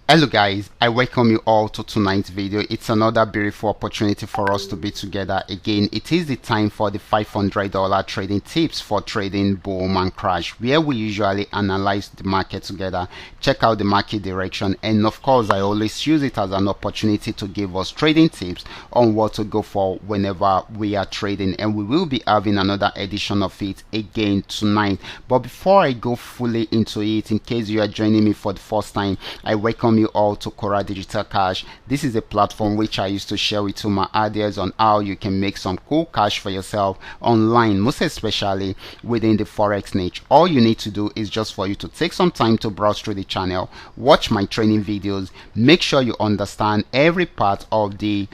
Hello guys, I welcome you all to tonight's video. It's another beautiful opportunity for us to be together again. It is the time for the $500 trading tips for trading boom and crash, where we usually analyze the market together, check out the market direction, and of course I always use it as an opportunity to give us trading tips on what to go for whenever we are trading, and we will be having another edition of it again tonight. But before I go fully into it, in case you are joining me for the first time, I welcome you all to Qora Digital Cash. This is a platform which I used to share with you my ideas on how you can make some cool cash for yourself online, most especially within the forex niche. All you need to do is just for you to take some time to browse through the channel, watch my training videos, make sure you understand every part of the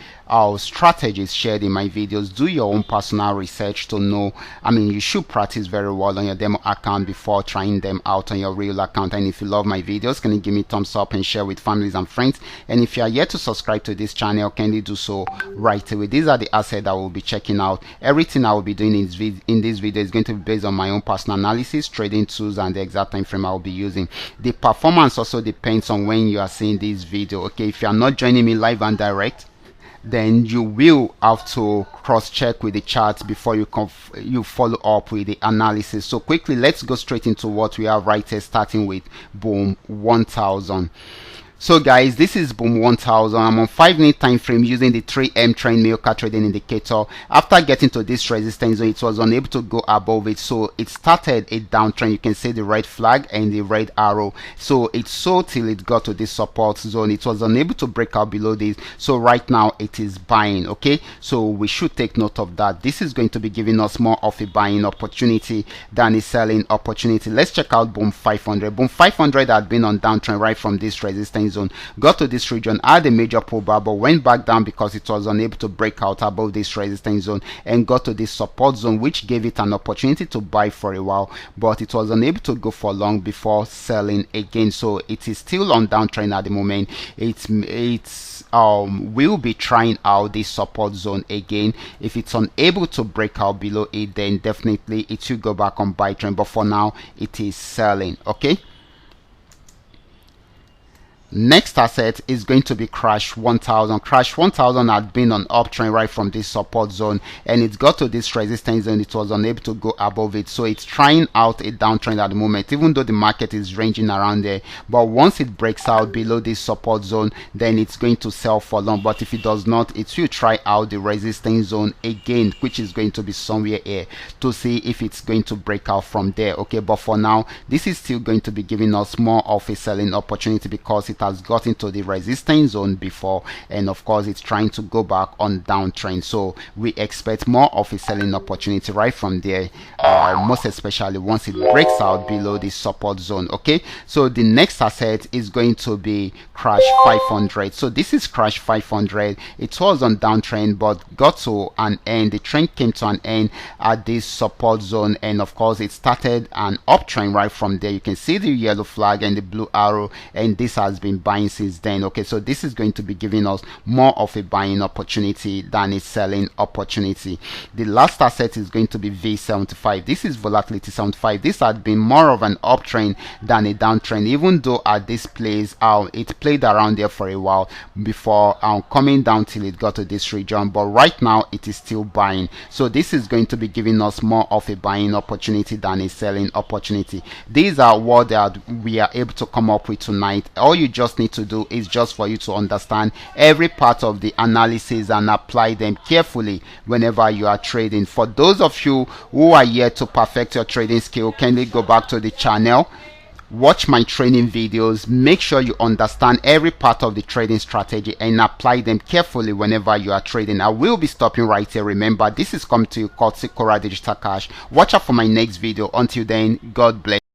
strategies shared in my videos. Do your own personal research to know. You should practice very well on your demo account before trying them out on your real account. And if you love my videos, can you give me a thumbs up and share with families and friends? And if you are yet to subscribe to this channel, can you do so right away? These are the assets I will be checking out. Everything I will be doing in this video is going to be based on my own personal analysis, trading tools, and the exact time frame I will be using. The performance also depends on when you are seeing this video. Okay, if you are not joining me live and direct, then you will have to cross-check with the charts before you follow up with the analysis. So quickly, let's go straight into what we have right here, starting with boom 1000. So guys, this is boom 1000. I'm on 5-minute time frame using the 3M trend Milka trading indicator. After getting to this resistance zone, it was unable to go above it, so it started a downtrend. You can see the red flag and the red arrow. So it sold till it got to this support zone. It was unable to break out below this, so right now it is buying. Okay, so we should take note of that. This is going to be giving us more of a buying opportunity than a selling opportunity. Let's check out boom 500. Boom 500 had been on downtrend right from this resistance zone, got to this region, had a major pullback, but went back down because it was unable to break out above this resistance zone, and got to this support zone, which gave it an opportunity to buy for a while, but it was unable to go for long before selling again. So it is still on downtrend at the moment. Will be trying out this support zone again. If it's unable to break out below it, then definitely it will go back on buy trend, but for now it is selling. Okay, next asset is going to be crash 1000. Crash 1000 had been on uptrend right from this support zone, and it got to this resistance zone. It was unable to go above it, so it's trying out a downtrend at the moment, even though the market is ranging around there. But once it breaks out below this support zone, then it's going to sell for long. But if it does not, it will try out the resistance zone again, which is going to be somewhere here, to see if it's going to break out from there. Okay, but for now this is still going to be giving us more of a selling opportunity because it has gotten to the resistance zone before, and of course it's trying to go back on downtrend, so we expect more of a selling opportunity right from there, most especially once it breaks out below the support zone. Okay, so the next asset is going to be crash 500. So this is crash 500. It was on downtrend but got to an end. The trend came to an end at this support zone, and of course it started an uptrend right from there. You can see the yellow flag and the blue arrow, and this has been buying since then. Okay, so this is going to be giving us more of a buying opportunity than a selling opportunity. The last asset is going to be V75. This is volatility 75. This had been more of an uptrend than a downtrend, even though at this place it played around there for a while before coming down till it got to this region, but right now it is still buying. So this is going to be giving us more of a buying opportunity than a selling opportunity. These are what we are able to come up with tonight. All you just need to do is just for you to understand every part of the analysis and apply them carefully whenever you are trading. For those of you who are yet to perfect your trading skill, kindly go back to the channel, watch my training videos, make sure you understand every part of the trading strategy and apply them carefully whenever you are trading. I will be stopping right here. Remember, this is coming to you courtesy Qora Digital Cash. Watch out for my next video. Until then, God bless.